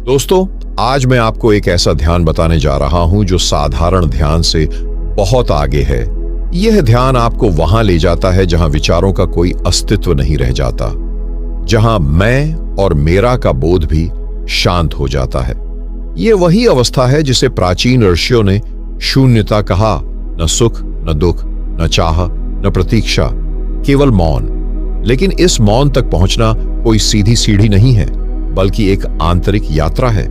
दोस्तों, आज मैं आपको एक ऐसा ध्यान बताने जा रहा हूं जो साधारण ध्यान से बहुत आगे है। यह ध्यान आपको वहां ले जाता है जहां विचारों का कोई अस्तित्व नहीं रह जाता, जहां मैं और मेरा का बोध भी शांत हो जाता है। यह वही अवस्था है जिसे प्राचीन ऋषियों ने शून्यता कहा। न सुख, न दुख, न चाह, न प्रतीक्षा, केवल मौन। लेकिन इस मौन तक पहुंचना कोई सीधी सीढ़ी नहीं है, बल्कि एक आंतरिक यात्रा है।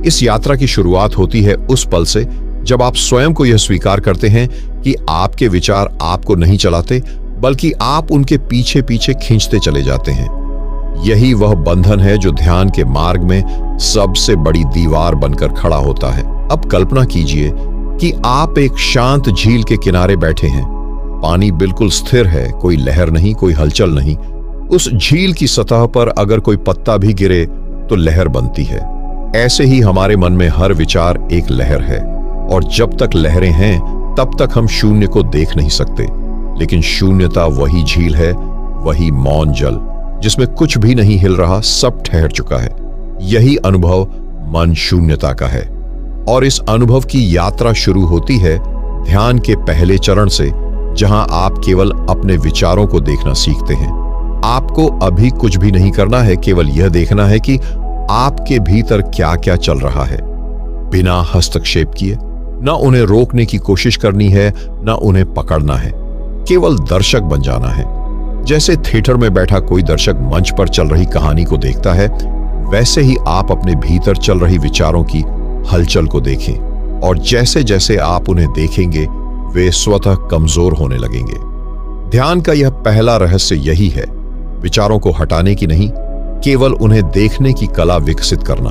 इस यात्रा की शुरुआत होती है उस पल से जब आप स्वयं को यह स्वीकार करते हैं कि आपके विचार आपको नहीं चलाते, बल्कि आप उनके पीछे पीछे खींचते चले जाते हैं। यही वह बंधन है जो ध्यान के मार्ग में सबसे बड़ी दीवार बनकर खड़ा होता है। अब कल्पना कीजिए कि आप एक शांत झील के किनारे बैठे हैं। पानी बिल्कुल स्थिर है, कोई लहर नहीं, कोई हलचल नहीं। उस झील की सतह पर अगर कोई पत्ता भी गिरे तो लहर बनती है। ऐसे ही हमारे मन में हर विचार एक लहर है, और जब तक लहरें हैं तब तक हम शून्य को देख नहीं सकते। लेकिन शून्यता वही झील है, वही मौन जल, जिसमें कुछ भी नहीं हिल रहा, सब ठहर चुका है। यही अनुभव मन शून्यता का है, और इस अनुभव की यात्रा शुरू होती है ध्यान के पहले चरण से, जहां आप केवल अपने विचारों को देखना सीखते हैं। आपको अभी कुछ भी नहीं करना है, केवल यह देखना है कि आपके भीतर क्या क्या चल रहा है। बिना हस्तक्षेप किए, न उन्हें रोकने की कोशिश करनी है, न उन्हें पकड़ना है। केवल दर्शक बन जाना है। जैसे थिएटर में बैठा कोई दर्शक मंच पर चल रही कहानी को देखता है, वैसे ही आप अपने भीतर चल रही विचारों की हलचल को देखें, और जैसे जैसे आप उन्हें देखेंगे वे स्वतः कमजोर होने लगेंगे। ध्यान का यह पहला रहस्य यही है, विचारों को हटाने की नहीं, केवल उन्हें देखने की कला विकसित करना।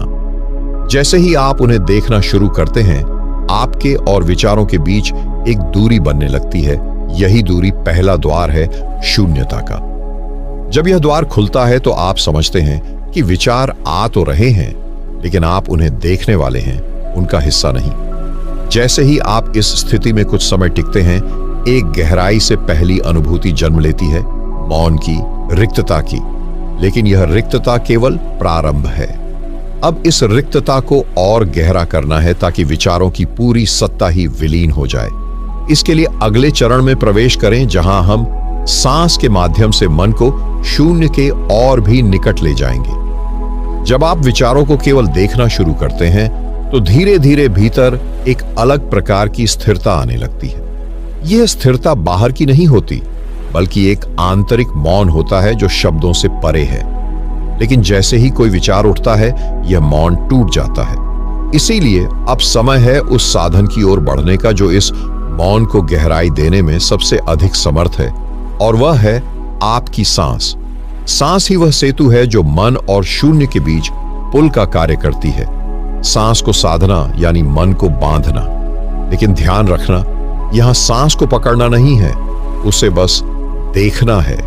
जैसे ही आप उन्हें देखना शुरू करते हैं, आपके और विचारों के बीच एक दूरी बनने लगती है। यही दूरी पहला द्वार है शून्यता का। जब यह द्वार खुलता है तो आप समझते हैं कि विचार आ तो रहे हैं, लेकिन आप उन्हें देखने वाले हैं, उनका हिस्सा नहीं। जैसे ही आप इस स्थिति में कुछ समय टिकते हैं, एक गहराई से पहली अनुभूति जन्म लेती है, मौन की, रिक्तता की। लेकिन यह रिक्तता केवल प्रारंभ है। अब इस रिक्तता को और गहरा करना है ताकि विचारों की पूरी सत्ता ही विलीन हो जाए। इसके लिए अगले चरण में प्रवेश करें, जहां हम सांस के माध्यम से मन को शून्य के और भी निकट ले जाएंगे। जब आप विचारों को केवल देखना शुरू करते हैं तो धीरे धीरे भीतर एक अलग प्रकार की स्थिरता आने लगती है। यह स्थिरता बाहर की नहीं होती, बल्कि एक आंतरिक मौन होता है जो शब्दों से परे है। लेकिन जैसे ही कोई विचार उठता है, यह मौन टूट जाता है। इसीलिए अब समय है उस साधन की ओर बढ़ने का जो इस मौन को गहराई देने में सबसे अधिक समर्थ है, और वह है आपकी सांस। सांस ही वह सेतु है जो मन और शून्य के बीच पुल का कार्य करती है। सांस को साधना यानी मन को बांधना। लेकिन ध्यान रखना, यहां सांस को पकड़ना नहीं है, उसे बस देखना है,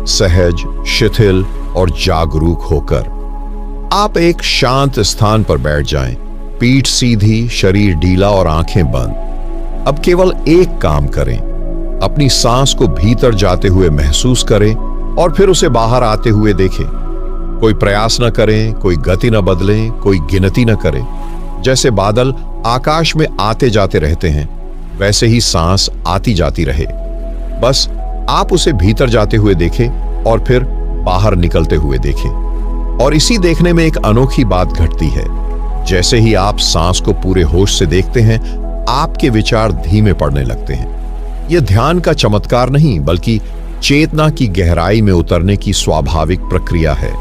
सहज, शिथिल और जागरूक होकर। आप एक शांत स्थान पर बैठ जाएं, पीठ सीधी, शरीर ढीला और आंखें बंद। अब केवल एक काम करें, अपनी सांस को भीतर जाते हुए महसूस करें और फिर उसे बाहर आते हुए देखें। कोई प्रयास न करें, कोई गति न बदलें, कोई गिनती न करें। जैसे बादल आकाश में आते जाते रहते हैं, वैसे ही सांस आती जाती रहे। बस आप उसे भीतर जाते हुए देखें और फिर बाहर निकलते हुए देखें। और इसी देखने में एक अनोखी बात घटती है। जैसे ही आप सांस को पूरे होश से देखते हैं, आपके विचार धीमे पड़ने लगते हैं। यह ध्यान का चमत्कार नहीं, बल्कि चेतना की गहराई में उतरने की स्वाभाविक प्रक्रिया है।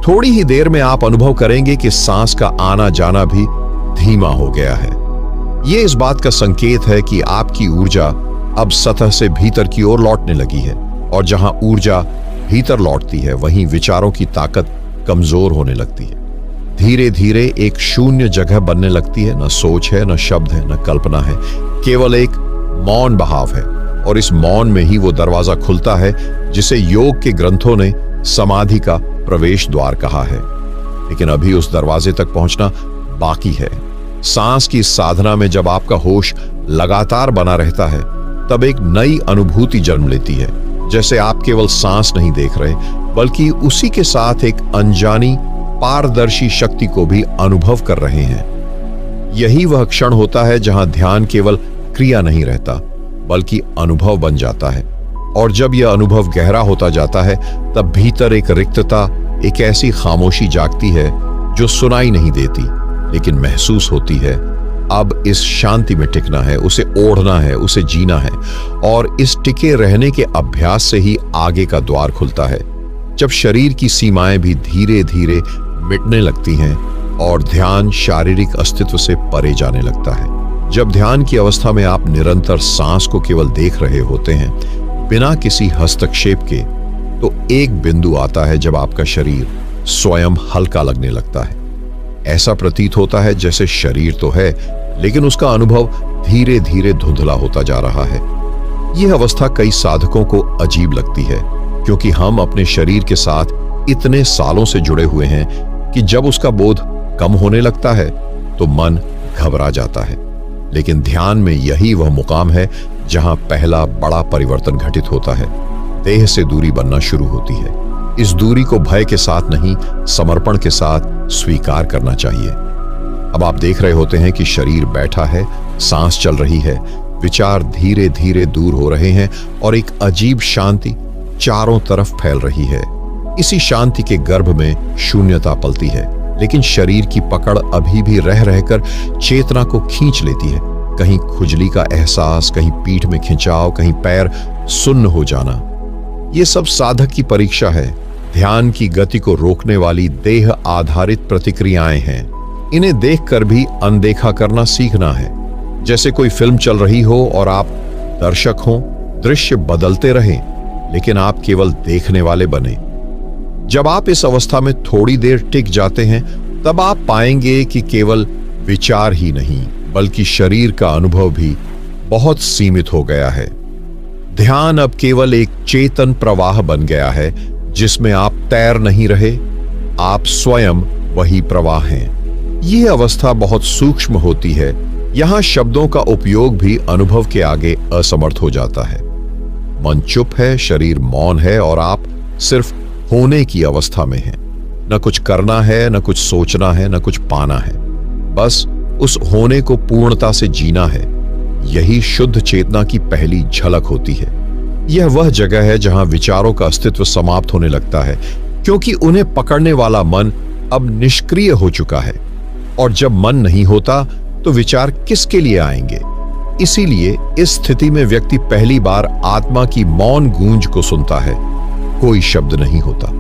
थोड़ी ही देर में आप अनुभव करेंगे कि सांस का आना जाना भी धीमा हो गया है। यह इस बात का संकेत है कि आपकी ऊर्जा अब सतह से भीतर की ओर लौटने लगी है, और जहां ऊर्जा भीतर लौटती है, वहीं विचारों की ताकत कमजोर होने लगती है। धीरे धीरे एक शून्य जगह बनने लगती है। न सोच है, न शब्द है, न कल्पना है, केवल एक मौन बहाव है। और इस मौन में ही वो दरवाजा खुलता है जिसे योग के ग्रंथों ने समाधि का प्रवेश द्वार कहा है। लेकिन अभी उस दरवाजे तक पहुंचना बाकी है। सांस की साधना में जब आपका होश लगातार बना रहता है, तब एक नई अनुभूति जन्म लेती है। जैसे आप केवल सांस नहीं देख रहे, बल्कि उसी के साथ एक अनजानी पारदर्शी शक्ति को भी अनुभव कर रहे हैं। यही वह क्षण होता है जहां ध्यान केवल क्रिया नहीं रहता, बल्कि अनुभव बन जाता है। और जब यह अनुभव गहरा होता जाता है, तब भीतर एक रिक्तता, एक ऐसी खामोशी जागती है जो सुनाई नहीं देती, लेकिन महसूस होती है। अब इस शांति में टिकना है, उसे ओढ़ना है, उसे जीना है। और इस टिके रहने के अभ्यास से ही आगे का द्वार खुलता है, जब शरीर की सीमाएं भी धीरे धीरे मिटने लगती हैं और ध्यान शारीरिक अस्तित्व से परे जाने लगता है। जब ध्यान की अवस्था में आप निरंतर सांस को केवल देख रहे होते हैं, बिना किसी हस्तक्षेप के, तो एक बिंदु आता है जब आपका शरीर स्वयं हल्का लगने लगता है। ऐसा प्रतीत होता है जैसे शरीर तो है, लेकिन उसका अनुभव धीरे धीरे धुंधला होता जा रहा है। यह अवस्था कई साधकों को अजीब लगती है, क्योंकि हम अपने शरीर के साथ इतने सालों से जुड़े हुए हैं कि जब उसका बोध कम होने लगता है तो मन घबरा जाता है। लेकिन ध्यान में यही वह मुकाम है जहां पहला बड़ा परिवर्तन घटित होता है। देह से दूरी बनना शुरू होती है। इस दूरी को भय के साथ नहीं, समर्पण के साथ स्वीकार करना चाहिए। अब आप देख रहे होते हैं कि शरीर बैठा है, सांस चल रही है, विचार धीरे धीरे दूर हो रहे हैं और एक अजीब शांति चारों तरफ फैल रही है। इसी शांति के गर्भ में शून्यता पलती है, लेकिन शरीर की पकड़ अभी भी रह रहकर चेतना को खींच लेती है। कहीं खुजली का एहसास, कहीं पीठ में खिंचाव, कहीं पैर सुन्न हो जाना। ये सब साधक की परीक्षा है। ध्यान की गति को रोकने वाली देह आधारित प्रतिक्रियाएं हैं। इन्हें देखकर भी अनदेखा करना सीखना है। जैसे कोई फिल्म चल रही हो और आप दर्शक हों, दृश्य बदलते रहें, लेकिन आप केवल देखने वाले बने। जब आप इस अवस्था में थोड़ी देर टिक जाते हैं, तब आप पाएंगे कि केवल विचार ही नहीं, बल्कि शरीर का अनुभव भी बहुत सीमित हो गया है। ध्यान अब केवल एक चेतन प्रवाह बन गया है, जिसमें आप तैर नहीं रहे, आप स्वयं वही प्रवाह हैं। यह अवस्था बहुत सूक्ष्म होती है। यहां शब्दों का उपयोग भी अनुभव के आगे असमर्थ हो जाता है। मन चुप है, शरीर मौन है और आप सिर्फ होने की अवस्था में हैं। न कुछ करना है, न कुछ सोचना है, न कुछ पाना है। बस उस होने को पूर्णता से जीना है। यही शुद्ध चेतना की पहली झलक होती है। यह वह जगह है जहां विचारों का अस्तित्व समाप्त होने लगता है, क्योंकि उन्हें पकड़ने वाला मन अब निष्क्रिय हो चुका है। और जब मन नहीं होता तो विचार किसके लिए आएंगे? इसीलिए इस स्थिति में व्यक्ति पहली बार आत्मा की मौन गूंज को सुनता है। कोई शब्द नहीं होता,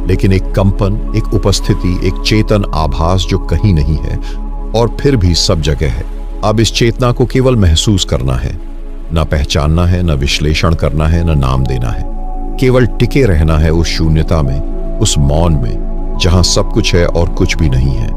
लेकिन एक कंपन, एक उपस्थिति, एक चेतन आभास जो कहीं नहीं है और फिर भी सब जगह है। अब इस चेतना को केवल महसूस करना है, न पहचानना है, न विश्लेषण करना है, न नाम देना है। केवल टिके रहना है उस शून्यता में, उस मौन में, जहां सब कुछ है और कुछ भी नहीं है।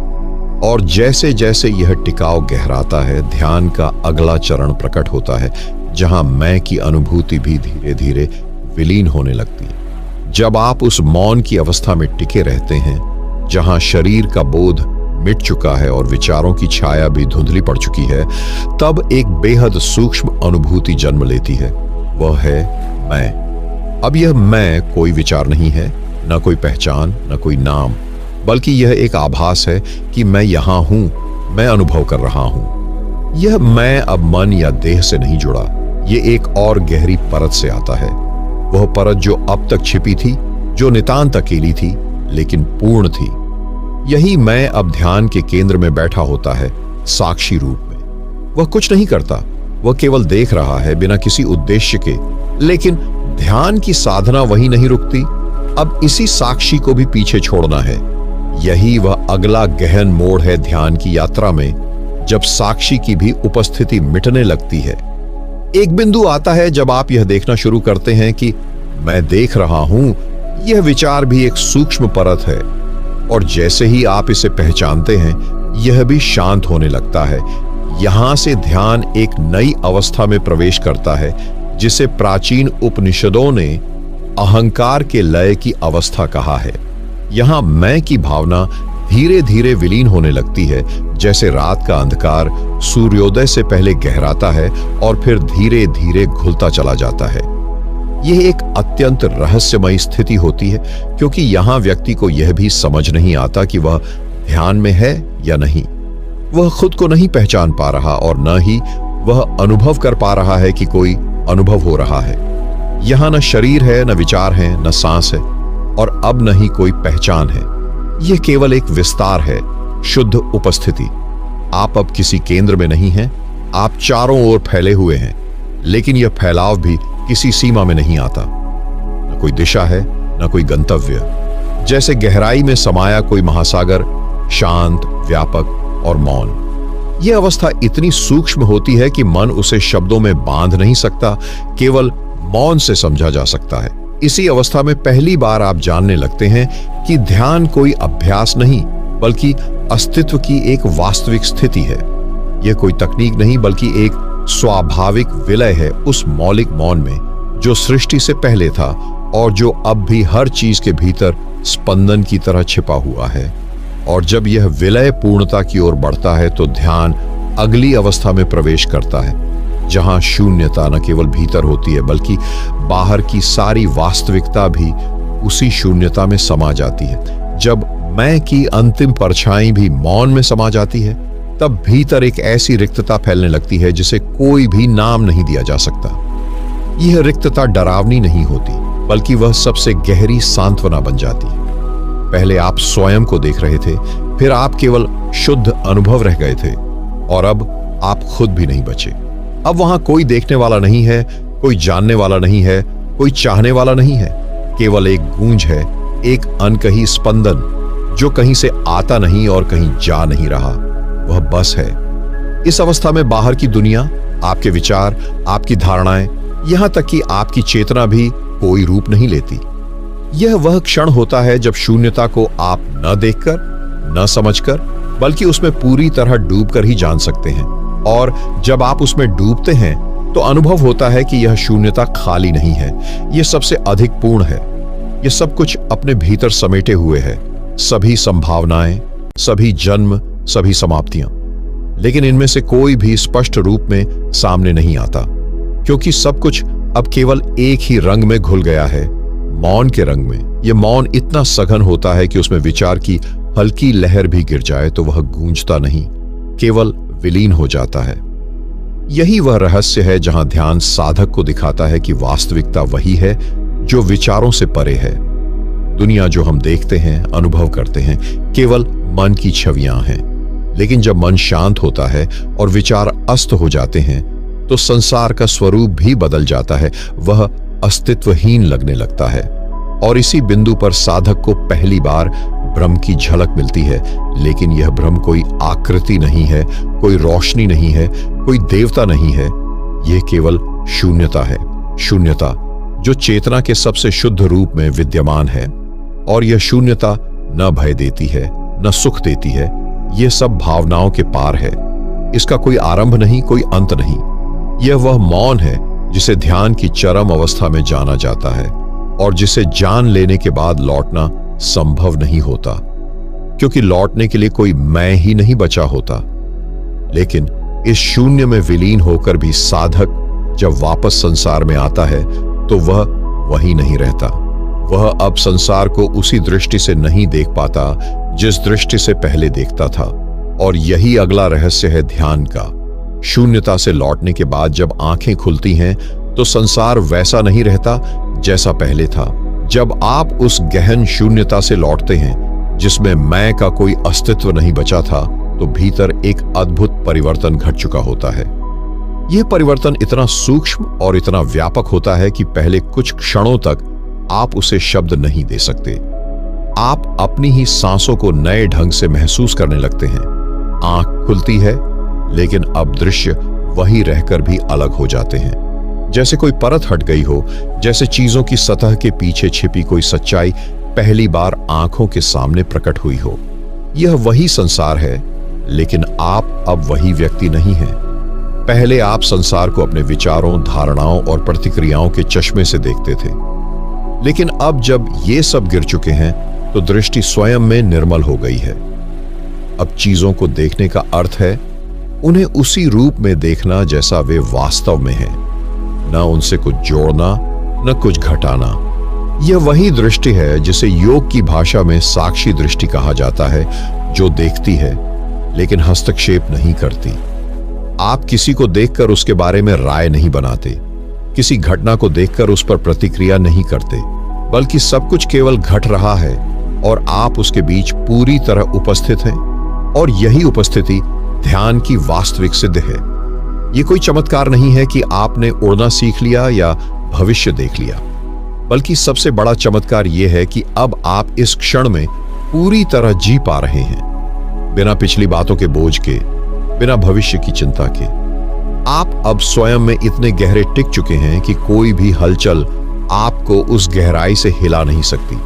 और जैसे जैसे यह टिकाव गहराता है, ध्यान का अगला चरण प्रकट होता है, जहां मैं की अनुभूति भी धीरे धीरे विलीन होने लगती है। जब आप उस मौन की अवस्था में टिके रहते हैं, जहां शरीर का बोध मिट चुका है और विचारों की छाया भी धुंधली पड़ चुकी है, तब एक बेहद सूक्ष्म अनुभूति जन्म लेती है। वह है मैं। अब यह मैं कोई विचार नहीं है, न कोई पहचान, न कोई नाम, बल्कि यह एक आभास है कि मैं यहां हूं, मैं अनुभव कर रहा हूं। यह मैं अब मन या देह से नहीं जुड़ा। यह एक और गहरी परत से आता है। वह परत जो अब तक छिपी थी, जो नितांत अकेली थी, लेकिन पूर्ण थी। यही मैं अब ध्यान के केंद्र में बैठा होता है, साक्षी रूप में। वह कुछ नहीं करता, वह केवल देख रहा है, बिना किसी उद्देश्य के। लेकिन ध्यान की साधना वही नहीं रुकती। अब इसी साक्षी को भी पीछे छोड़ना है। यही वह अगला गहन मोड़ है ध्यान की यात्रा में, जब साक्षी की भी उपस्थिति मिटने लगती है। एक बिंदु आता है जब आप यह देखना शुरू करते हैं कि मैं देख रहा हूं। यह विचार भी एक सूक्ष्म परत है, और जैसे ही आप इसे पहचानते हैं, यह भी शांत होने लगता है। यहां से ध्यान एक नई अवस्था में प्रवेश करता है, जिसे प्राचीन उपनिषदों ने अहंकार के लय की अवस्था कहा है। यहां मैं की भावना धीरे धीरे विलीन होने लगती है, जैसे रात का अंधकार सूर्योदय से पहले गहराता है और फिर धीरे धीरे घुलता चला जाता है। यह एक अत्यंत रहस्यमयी स्थिति होती है, क्योंकि यहां व्यक्ति को यह भी समझ नहीं आता कि वह ध्यान में है या नहीं। वह खुद को नहीं पहचान पा रहा और न ही वह अनुभव कर पा रहा है कि कोई अनुभव हो रहा है। यहां न शरीर है, न विचार है, न सांस है और अब न ही कोई पहचान है। यह केवल एक विस्तार है, शुद्ध उपस्थिति। आप अब किसी केंद्र में नहीं हैं, आप चारों ओर फैले हुए हैं, लेकिन यह फैलाव भी किसी सीमा में नहीं आता। न कोई दिशा है, न कोई गंतव्य। जैसे गहराई में समाया कोई महासागर, शांत, व्यापक और मौन। यह अवस्था इतनी सूक्ष्म होती है कि मन उसे शब्दों में बांध नहीं सकता, केवल मौन से समझा जा सकता है। इसी अवस्था में पहली बार आप जानने लगते हैं कि ध्यान कोई अभ्यास नहीं, बल्कि अस्तित्व की एक वास्तविक स्थिति है। यह कोई तकनीक नहीं, बल्कि एक स्वाभाविक विलय है उस मौलिक मौन में जो सृष्टि से पहले था और जो अब भी हर चीज के भीतर स्पंदन की तरह छिपा हुआ है। और जब यह विलय पूर्णता की ओर बढ़ता है तो ध्यान अगली अवस्था में प्रवेश करता है, जहां शून्यता न केवल भीतर होती है बल्कि बाहर की सारी वास्तविकता भी उसी शून्यता में समा जाती है। जब मैं की अंतिम परछाई भी मौन में समा जाती है, तब भीतर एक ऐसी रिक्तता फैलने लगती है जिसे कोई भी नाम नहीं दिया जा सकता। यह रिक्तता डरावनी नहीं होती, बल्कि वह सबसे गहरी सांत्वना बन जाती है। पहले आप स्वयं को देख रहे थे, फिर आप केवल शुद्ध अनुभव रह गए थे और अब आप खुद भी नहीं बचे। अब वहां कोई देखने वाला नहीं है, कोई जानने वाला नहीं है, कोई चाहने वाला नहीं है। केवल एक गूंज है, एक अनकही स्पंदन जो कहीं से आता नहीं और कहीं जा नहीं रहा। वह बस है। इस अवस्था में बाहर की दुनिया, आपके विचार, आपकी धारणाएं, यहां तक कि आपकी चेतना भी कोई रूप नहीं लेती। यह वह क्षण होता है जब शून्यता को आप न देखकर, न समझकर, बल्कि उसमें पूरी तरह डूबकर ही जान सकते हैं। और जब आप उसमें डूबते हैं तो अनुभव होता है कि यह शून्यता खाली नहीं है, यह सबसे अधिक पूर्ण है। यह सब कुछ अपने भीतर समेटे हुए है, सभी संभावनाएं, सभी जन्म, सभी समाप्तियां। लेकिन इनमें से कोई भी स्पष्ट रूप में सामने नहीं आता, क्योंकि सब कुछ अब केवल एक ही रंग में घुल गया है, मौन के रंग में। यह मौन इतना सघन होता है कि उसमें विचार की हल्की लहर भी गिर जाए तो वह गूंजता नहीं, केवल विलीन हो जाता है। यही वह रहस्य है जहां ध्यान साधक को दिखाता है कि वास्तविकता वही है जो विचारों से परे है। दुनिया जो हम देखते हैं, अनुभव करते हैं, केवल मन की छवियां हैं। लेकिन जब मन शांत होता है और विचार अस्त हो जाते हैं तो संसार का स्वरूप भी बदल जाता है। वह अस्तित्वहीन लगने लगता है और इसी बिंदु पर साधक को पहली बार ब्रह्म की झलक मिलती है। लेकिन यह ब्रह्म कोई आकृति नहीं है, कोई रोशनी नहीं है, कोई देवता नहीं है। यह केवल शून्यता है, शून्यता जो चेतना के सबसे शुद्ध रूप में विद्यमान है। और यह शून्यता न भय देती है, न सुख देती है। यह सब भावनाओं के पार है। इसका कोई आरंभ नहीं, कोई अंत नहीं। यह वह मौन है जिसे ध्यान की चरम अवस्था में जाना जाता है और जिसे जान लेने के बाद लौटना संभव नहीं होता, क्योंकि लौटने के लिए कोई मैं ही नहीं बचा होता। लेकिन इस शून्य में विलीन होकर भी साधक जब वापस संसार में आता है तो वह वही नहीं रहता। वह अब संसार को उसी दृष्टि से नहीं देख पाता जिस दृष्टि से पहले देखता था। और यही अगला रहस्य है ध्यान का। शून्यता से लौटने के बाद जब आंखें खुलती हैं तो संसार वैसा नहीं रहता जैसा पहले था। जब आप उस गहन शून्यता से लौटते हैं जिसमें मैं का कोई अस्तित्व नहीं बचा था, तो भीतर एक अद्भुत परिवर्तन घट चुका होता है। यह परिवर्तन इतना सूक्ष्म और इतना व्यापक होता है कि पहले कुछ क्षणों तक आप उसे शब्द नहीं दे सकते। आप अपनी ही सांसों को नए ढंग से महसूस करने लगते हैं। आंख खुलती है, लेकिन अब दृश्य वही रहकर भी अलग हो जाते हैं। जैसे कोई परत हट गई हो, जैसे चीजों की सतह के पीछे छिपी कोई सच्चाई पहली बार आंखों के सामने प्रकट हुई हो। यह वही संसार है, लेकिन आप अब वही व्यक्ति नहीं हैं। पहले आप संसार को अपने विचारों, धारणाओं और प्रतिक्रियाओं के चश्मे से देखते थे, लेकिन अब जब ये सब गिर चुके हैं तो दृष्टि स्वयं में निर्मल हो गई है। अब चीजों को देखने का अर्थ है उन्हें उसी रूप में देखना जैसा वे वास्तव में हैं, न उनसे कुछ जोड़ना, न कुछ घटाना। यह वही दृष्टि है जिसे योग की भाषा में साक्षी दृष्टि कहा जाता है, जो देखती है लेकिन हस्तक्षेप नहीं करती। आप किसी को देखकर उसके बारे में राय नहीं बनाते, किसी घटना को देखकर उस पर प्रतिक्रिया नहीं करते, बल्कि सब कुछ केवल घट रहा है और आप उसके बीच पूरी तरह उपस्थित हैं। और यही उपस्थिति ध्यान की वास्तविक सिद्ध है। यह कोई चमत्कार नहीं है कि आपने उड़ना सीख लिया या भविष्य देख लिया, बल्कि सबसे बड़ा चमत्कार यह है कि अब आप इस क्षण में पूरी तरह जी पा रहे हैं, बिना पिछली बातों के बोझ के, बिना भविष्य की चिंता के। आप अब स्वयं में इतने गहरे टिक चुके हैं कि कोई भी हलचल आपको उस गहराई से हिला नहीं सकती।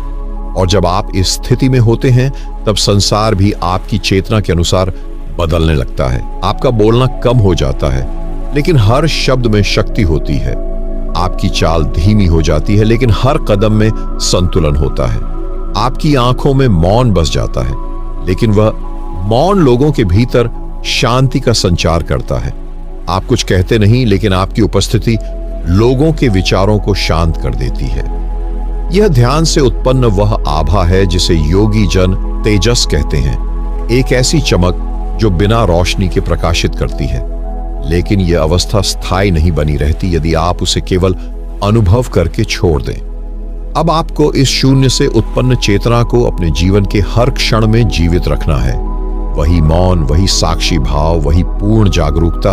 और जब आप इस स्थिति में होते हैं, तब संसार भी आपकी चेतना के अनुसार बदलने लगता है। आपका बोलना कम हो जाता है, लेकिन हर शब्द में शक्ति होती है। आपकी चाल धीमी हो जाती है, लेकिन हर कदम में संतुलन होता है। आपकी आंखों में मौन बस जाता है, लेकिन वह मौन लोगों के भीतर शांति का संचार करता है। आप कुछ कहते नहीं, लेकिन आपकी उपस्थिति लोगों के विचारों को शांत कर देती है। यह ध्यान से उत्पन्न वह आभा है जिसे योगी जन तेजस कहते हैं, एक ऐसी चमक जो बिना रोशनी के प्रकाशित करती है। लेकिन यह अवस्था स्थायी नहीं बनी रहती यदि आप उसे केवल अनुभव करके छोड़ दें। अब आपको इस शून्य से उत्पन्न चेतना को अपने जीवन के हर क्षण में जीवित रखना है। वही मौन, वही साक्षी भाव, वही पूर्ण जागरूकता।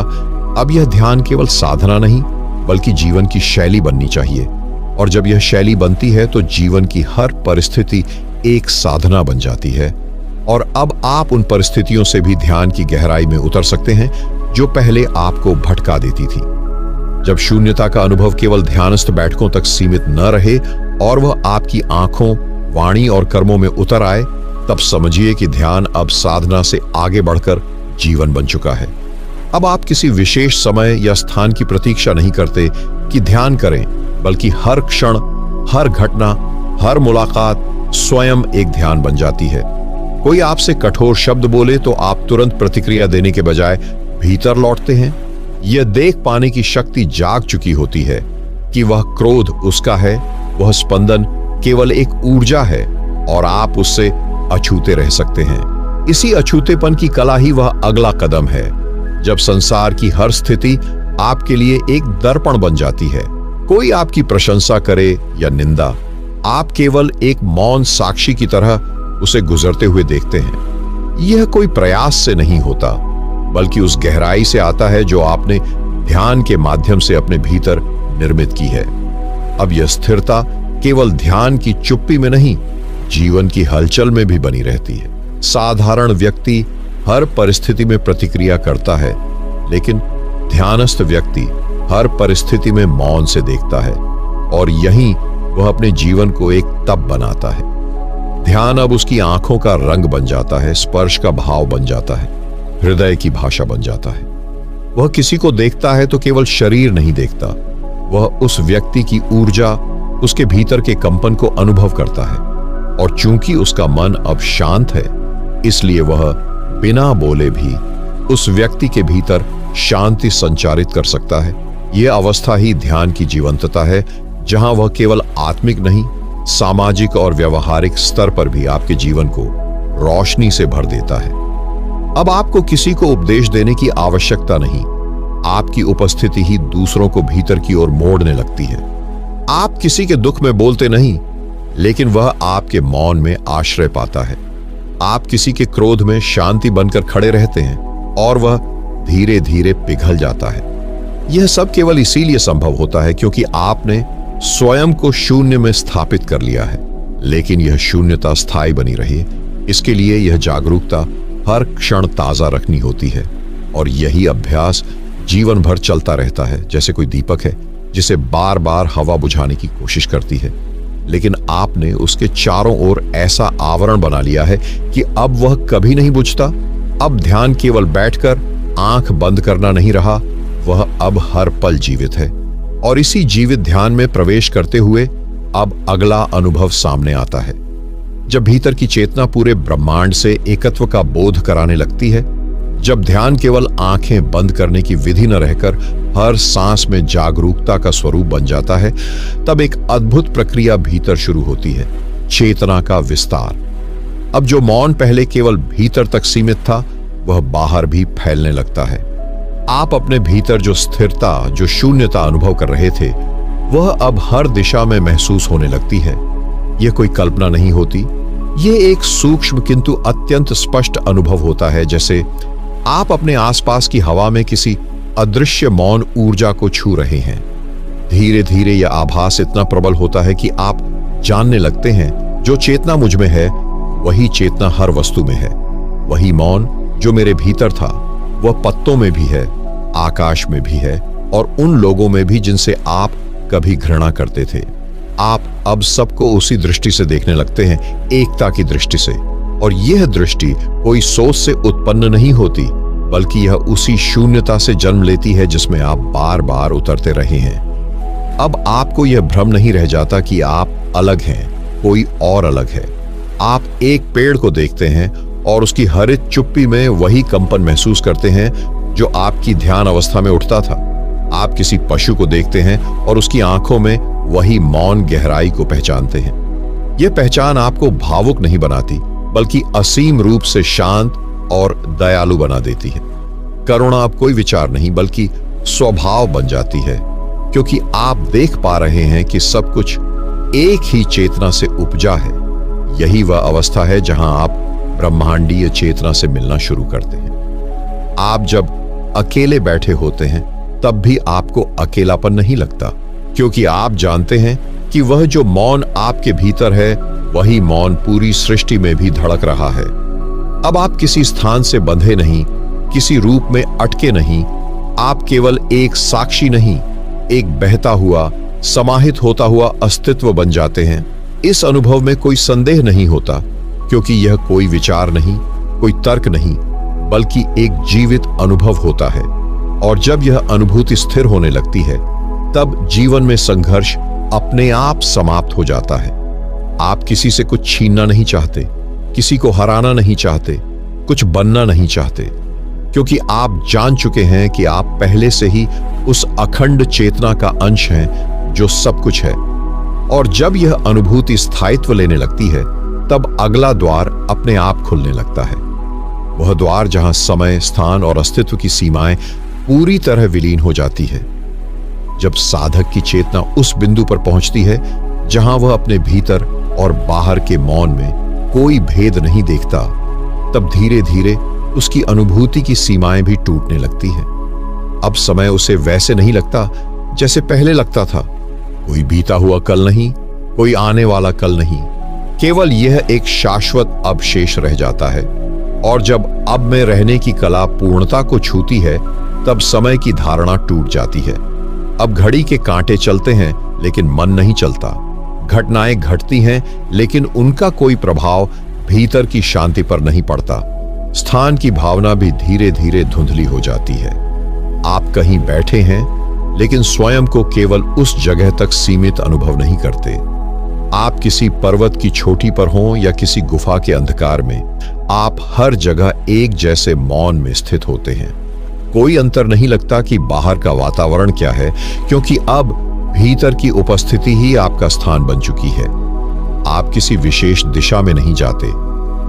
अब यह ध्यान केवल साधना नहीं, बल्कि जीवन की शैली बननी चाहिए। और जब यह शैली बनती है तो जीवन की हर परिस्थिति एक साधना बन जाती है। और अब आप उन परिस्थितियों से भी ध्यान की गहराई में उतर सकते हैं जो पहले आपको भटका देती थी। जब शून्यता का अनुभव केवल ध्यानस्थ बैठकों तक सीमित न रहे और वह आपकी आंखों, वाणी और कर्मों में उतर आए, तब समझिए कि ध्यान अब साधना से आगे बढ़कर जीवन बन चुका है। अब आप किसी विशेष समय या स्थान की प्रतीक्षा नहीं करते कि ध्यान करें, बल्कि हर क्षण, हर घटना, हर मुलाकात स्वयं एक ध्यान बन जाती है। कोई आपसे कठोर शब्द बोले तो आप तुरंत प्रतिक्रिया देने के बजाय भीतर लौटते हैं। यह देख पाने की शक्ति जाग चुकी होती है कि वह क्रोध उसका है, वह स्पंदन केवल एक ऊर्जा है और आप उससे अछूते रह सकते हैं। इसी अछूतेपन की कला ही वह अगला कदम है, जब संसार की हर स्थिति आपके लिए एक दर्पण बन जाती है। कोई आपकी प्रशंसा करे या निंदा, आप केवल एक मौन साक्षी की तरह उसे गुजरते हुए देखते हैं। यह कोई प्रयास से नहीं होता, बल्कि उस गहराई से आता है जो आपने ध्यान के माध्यम से अपने भीतर निर्मित की है। अब यह स्थिरता केवल ध्यान की चुप्पी में नहीं, जीवन की हलचल में भी बनी रहती है। साधारण व्यक्ति हर परिस्थिति में प्रतिक्रिया करता है, लेकिन ध्यानस्थ व्यक्ति हर परिस्थिति में मौन से देखता है, और यहीं वह अपने जीवन को एक तप बनाता है। ध्यान अब उसकी आंखों का रंग बन जाता है, स्पर्श का भाव बन जाता है, हृदय की भाषा बन जाता है। वह किसी को देखता है तो केवल शरीर नहीं देखता, वह उस व्यक्ति की ऊर्जा, उसके भीतर के कंपन को अनुभव करता है। और चूंकि उसका मन अब शांत है, इसलिए वह बिना बोले भी उस व्यक्ति के भीतर शांति संचारित कर सकता है। यह अवस्था ही ध्यान की जीवंतता है, जहां वह केवल आत्मिक नहीं, सामाजिक और व्यवहारिक स्तर पर भी आपके जीवन को रोशनी से भर देता है। अब आपको किसी को उपदेश देने की आवश्यकता नहीं, आपकी उपस्थिति ही दूसरों को भीतर की ओर मोड़ने लगती है। आप किसी के दुख में बोलते नहीं, लेकिन वह आपके मौन में आश्रय पाता है। आप किसी के क्रोध में शांति बनकर खड़े रहते हैं और वह धीरे धीरे पिघल जाता है। यह सब केवल इसीलिए संभव होता है क्योंकि आपने स्वयं को शून्य में स्थापित कर लिया है। लेकिन यह शून्यता स्थायी बनी रहे, इसके लिए यह जागरूकता हर क्षण ताजा रखनी होती है। और यही अभ्यास जीवन भर चलता रहता है, जैसे कोई दीपक है जिसे बार बार हवा बुझाने की कोशिश करती है, लेकिन आपने उसके चारों ओर ऐसा आवरण बना लिया है कि अब वह कभी नहीं बुझता। अब ध्यान केवल बैठकर आंख बंद करना नहीं रहा, वह अब हर पल जीवित है। और इसी जीवित ध्यान में प्रवेश करते हुए अब अगला अनुभव सामने आता है। जब भीतर की चेतना पूरे ब्रह्मांड से एकत्व का बोध कराने लगती है, जब ध्यान केवल आंखें बंद करने की विधि न रहकर हर सांस में जागरूकता का स्वरूप बन जाता है, तब एक अद्भुत प्रक्रिया भीतर शुरू होती है, चेतना का विस्तार। अब जो मौन पहले केवल भीतर तक सीमित था, वह बाहर भी फैलने लगता है। आप अपने भीतर जो स्थिरता, जो शून्यता अनुभव कर रहे थे, वह अब हर दिशा में महसूस होने लगती है। यह कोई कल्पना नहीं होती, यह एक सूक्ष्म किंतु अत्यंत स्पष्ट अनुभव होता है, जैसे आप अपने आसपास की हवा में किसी अदृश्य मौन ऊर्जा को छू रहे हैं। धीरे धीरे यह आभास इतना प्रबल होता है कि आप जानने लगते हैं, जो चेतना मुझ में है वही चेतना हर वस्तु में है। वही मौन जो मेरे भीतर था, वह पत्तों में भी है, आकाश में भी है और उन लोगों में भी जिनसे आप कभी घृणा करते थे। आप अब सबको उसी दृष्टि से देखने लगते हैं, एकता की दृष्टि से। और यह दृष्टि कोई सोच से उत्पन्न नहीं होती, बल्कि यह उसी शून्यता से जन्म लेती है जिसमें आप बार बार उतरते रहे हैं। अब आपको यह भ्रम नहीं रह जाता कि आप अलग हैं, कोई और अलग है। आप एक पेड़ को देखते हैं और उसकी हरित चुप्पी में वही कंपन महसूस करते हैं जो आपकी ध्यान अवस्था में उठता था। आप किसी पशु को देखते हैं और उसकी आंखों में वही मौन गहराई को पहचानते हैं। यह पहचान आपको भावुक नहीं बनाती, बल्कि असीम रूप से शांत और दयालु बना देती है। करुणा अब कोई विचार नहीं, बल्कि स्वभाव बन जाती है, क्योंकि आप देख पा रहे हैं कि सब कुछ एक ही चेतना से उपजा है। यही वह अवस्था है जहां आप ब्रह्मांडीय चेतना से मिलना शुरू करते हैं। आप जब अकेले बैठे होते हैं, तब भी आपको अकेलापन नहीं लगता, क्योंकि आप जानते हैं कि वह जो मौन आपके भीतर है, वही मौन पूरी सृष्टि में भी धड़क रहा है। अब आप किसी स्थान से बंधे नहीं, किसी रूप में अटके नहीं। आप केवल एक साक्षी नहीं, एक बहता हुआ, समाहित होता हुआ अस्तित्व बन जाते हैं। इस अनुभव में कोई संदेह नहीं होता, क्योंकि यह कोई विचार नहीं, कोई तर्क नहीं, बल्कि एक जीवित अनुभव होता है। और जब यह अनुभूति स्थिर होने लगती है, तब जीवन में संघर्ष अपने आप समाप्त हो जाता है। आप किसी से कुछ छीनना नहीं चाहते, किसी को हराना नहीं चाहते, कुछ बनना नहीं चाहते, क्योंकि आप जान चुके हैं कि आप पहले से ही उस अखंड चेतना का अंश हैं जो सब कुछ है। और जब यह अनुभूति स्थायित्व लेने लगती है, तब अगला द्वार अपने आप खुलने लगता है। वह द्वार जहां समय, स्थान और अस्तित्व की सीमाएं पूरी तरह विलीन हो जाती है। जब साधक की चेतना उस बिंदु पर पहुंचती है जहां वह अपने भीतर और बाहर के मौन में कोई भेद नहीं देखता, तब धीरे धीरे उसकी अनुभूति की सीमाएं भी टूटने लगती है। अब समय उसे वैसे नहीं लगता जैसे पहले लगता था। कोई बीता हुआ कल नहीं, कोई आने वाला कल नहीं, केवल यह एक शाश्वत अब शेष रह जाता है। और जब अब में रहने की कला पूर्णता को छूती है, तब समय की धारणा टूट जाती है। अब घड़ी के कांटे चलते हैं, लेकिन मन नहीं चलता। घटनाएं घटती हैं, लेकिन उनका कोई प्रभाव भीतर की शांति पर नहीं पड़ता। स्थान की भावना भी धीरे धीरे धुंधली हो जाती है। आप कहीं बैठे हैं, लेकिन स्वयं को केवल उस जगह तक सीमित अनुभव नहीं करते। आप किसी पर्वत की चोटी पर हों या किसी गुफा के अंधकार में, आप हर जगह एक जैसे मौन में स्थित होते हैं। कोई अंतर नहीं लगता कि बाहर का वातावरण क्या है, क्योंकि अब भीतर की उपस्थिति ही आपका स्थान बन चुकी है। आप किसी विशेष दिशा में नहीं जाते,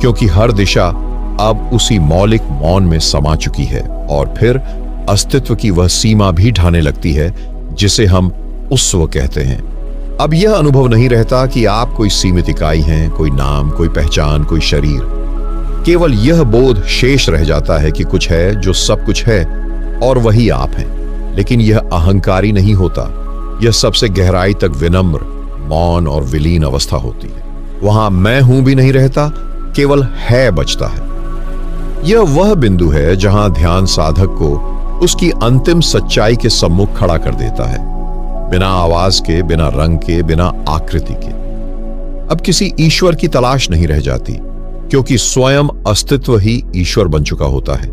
क्योंकि हर दिशा अब उसी मौलिक मौन में समा चुकी है। और फिर अस्तित्व की वह सीमा भी ढाने लगती है जिसे हम उस्व कहते हैं। अब यह अनुभव नहीं रहता कि आप कोई सीमित इकाई हैं, कोई नाम, कोई पहचान, कोई शरीर। केवल यह बोध शेष रह जाता है कि कुछ है जो सब कुछ है और वही आप हैं। लेकिन यह अहंकारी नहीं होता, यह सबसे गहराई तक विनम्र, मौन और विलीन अवस्था होती है। वहां मैं हूं भी नहीं रहता, केवल है बचता है। यह वह बिंदु है जहां ध्यान साधक को उसकी अंतिम सच्चाई के सम्मुख खड़ा कर देता है, बिना आवाज के, बिना रंग के, बिना आकृति के। अब किसी ईश्वर की तलाश नहीं रह जाती, क्योंकि स्वयं अस्तित्व ही ईश्वर बन चुका होता है।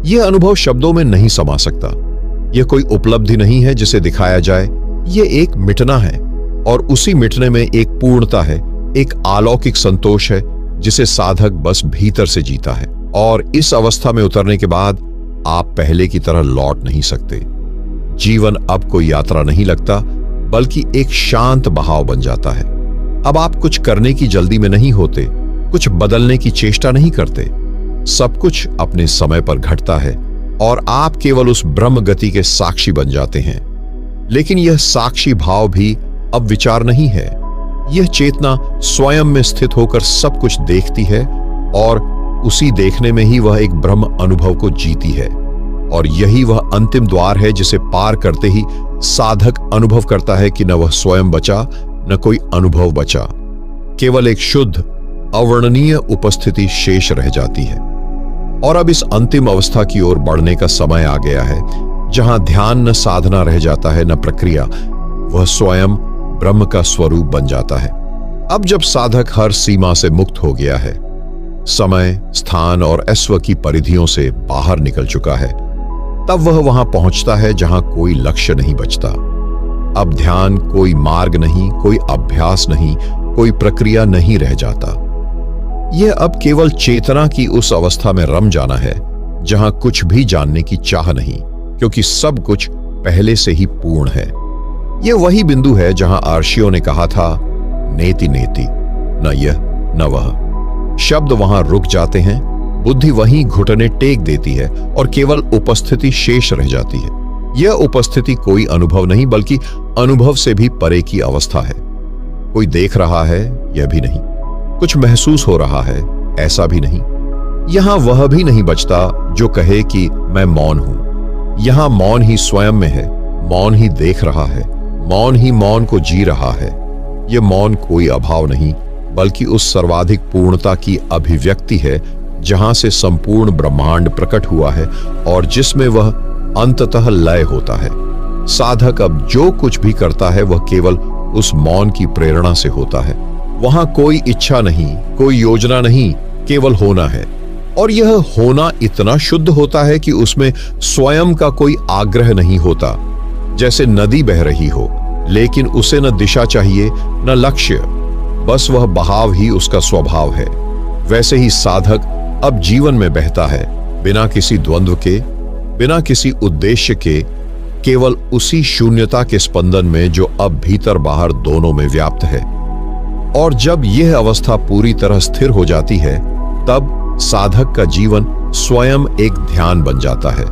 यह अनुभव शब्दों में नहीं समा सकता। यह कोई उपलब्धि नहीं है जिसे दिखाया जाए, यह एक मिटना है, और उसी मिटने में एक पूर्णता है, एक अलौकिक संतोष है जिसे साधक बस भीतर से जीता है। और इस अवस्था में उतरने के बाद आप पहले की तरह लौट नहीं सकते। जीवन अब कोई यात्रा नहीं लगता, बल्कि एक शांत बहाव बन जाता है। अब आप कुछ करने की जल्दी में नहीं होते, कुछ बदलने की चेष्टा नहीं करते। सब कुछ अपने समय पर घटता है और आप केवल उस ब्रह्म गति के साक्षी बन जाते हैं। लेकिन यह साक्षी भाव भी अब विचार नहीं है। यह चेतना स्वयं में स्थित होकर सब कुछ देखती है और उसी देखने में ही वह एक ब्रह्म अनुभव को जीती है। और यही वह अंतिम द्वार है जिसे पार करते ही साधक अनुभव करता है कि न वह स्वयं बचा, न कोई अनुभव बचा। केवल एक शुद्ध अवर्णनीय उपस्थिति शेष रह जाती है। और अब इस अंतिम अवस्था की ओर बढ़ने का समय आ गया है, जहां ध्यान न साधना रह जाता है, न प्रक्रिया, वह स्वयं ब्रह्म का स्वरूप बन जाता है। अब जब साधक हर सीमा से मुक्त हो गया है, समय, स्थान और अस्व की परिधियों से बाहर निकल चुका है, तब वह वहां पहुंचता है जहां कोई लक्ष्य नहीं बचता। अब ध्यान कोई मार्ग नहीं, कोई अभ्यास नहीं, कोई प्रक्रिया नहीं रह जाता। यह अब केवल चेतना की उस अवस्था में रम जाना है जहां कुछ भी जानने की चाह नहीं, क्योंकि सब कुछ पहले से ही पूर्ण है। यह वही बिंदु है जहां आर्षियों ने कहा था, नेति नेति, न यह न वह। शब्द वहां रुक जाते हैं, बुद्धि वहीं घुटने टेक देती है और केवल उपस्थिति शेष रह जाती है। यह उपस्थिति कोई अनुभव नहीं, बल्कि अनुभव से भी परे की अवस्था है। कोई देख रहा है, यह भी नहीं। कुछ महसूस हो रहा है, ऐसा भी नहीं। यहां वह भी नहीं बचता जो कहे कि मैं मौन हूं। यहां मौन ही स्वयं में है, मौन ही देख रहा है, मौन ही मौन को जी रहा है। यह मौन कोई अभाव नहीं, बल्कि उस सर्वाधिक पूर्णता की अभिव्यक्ति है जहां से संपूर्ण ब्रह्मांड प्रकट हुआ है और जिसमें वह अंततः लय होता है। साधक अब जो कुछ भी करता है वह केवल उस मौन की प्रेरणा से होता है। वहां कोई इच्छा नहीं, कोई योजना नहीं, केवल होना है। और यह होना इतना शुद्ध होता है कि उसमें स्वयं का कोई आग्रह नहीं होता। जैसे नदी बह रही हो, लेकिन उसे न दिशा चाहिए न लक्ष्य, बस वह बहाव ही उसका स्वभाव है। वैसे ही साधक अब जीवन में बहता है, बिना किसी द्वंद्व के, बिना किसी उद्देश्य के, केवल उसी शून्यता के स्पंदन में जो अब भीतर बाहर दोनों में व्याप्त है। और जब यह अवस्था पूरी तरह स्थिर हो जाती है, तब साधक का जीवन स्वयं एक ध्यान बन जाता है।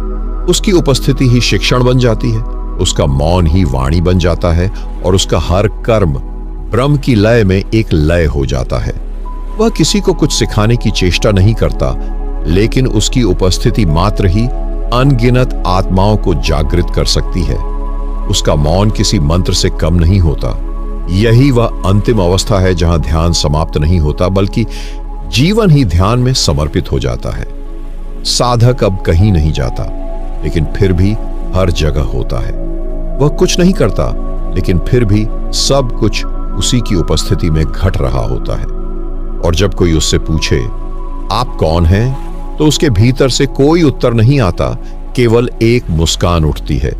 उसकी उपस्थिति ही शिक्षण बन जाती है, उसका मौन ही वाणी बन जाता है और उसका हर कर्म ब्रह्म की लय में एक लय हो जाता है। वह किसी को कुछ सिखाने की चेष्टा नहीं करता, लेकिन उसकी उपस्थिति मात्र ही अनगिनत आत्माओं को जागृत कर सकती है। उसका मौन किसी मंत्र से कम नहीं होता। यही वह अंतिम अवस्था है जहां ध्यान समाप्त नहीं होता, बल्कि जीवन ही ध्यान में समर्पित हो जाता है। साधक अब कहीं नहीं जाता, लेकिन फिर भी हर जगह होता है। वह कुछ नहीं करता, लेकिन फिर भी सब कुछ उसी की उपस्थिति में घट रहा होता है। और जब कोई उससे पूछे, आप कौन हैं, तो उसके भीतर से कोई उत्तर नहीं आता, केवल एक मुस्कान उठती है,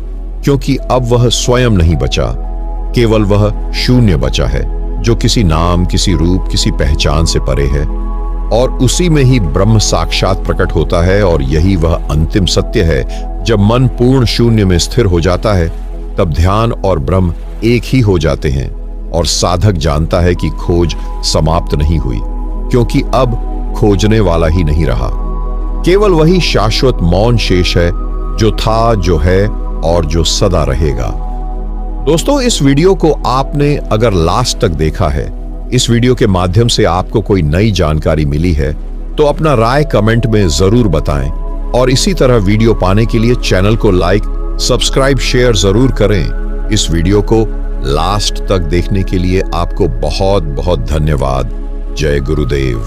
क्योंकि अब वह स्वयं नहीं बचा, केवल वह शून्य बचा है, जो किसी नाम, किसी रूप, किसी पहचान से परे है। और उसी में ही ब्रह्म साक्षात प्रकट होता है। और यही वह अंतिम सत्य है। जब मन पूर्ण शून्य में स्थिर हो जाता है, तब ध्यान और ब्रह्म एक ही हो जाते हैं। और साधक जानता है कि खोज समाप्त नहीं हुई, क्योंकि अब खोजने वाला ही नहीं रहा। केवल वही शाश्वत मौन शेष है, जो था, जो है और जो सदा रहेगा। दोस्तों, इस वीडियो को आपने अगर लास्ट तक देखा है, इस वीडियो के माध्यम से आपको कोई नई जानकारी मिली है, तो अपना राय कमेंट में जरूर बताएं। और इसी तरह वीडियो पाने के लिए चैनल को लाइक, सब्सक्राइब, शेयर जरूर करें। इस वीडियो को लास्ट तक देखने के लिए आपको बहुत बहुत धन्यवाद। जय गुरुदेव।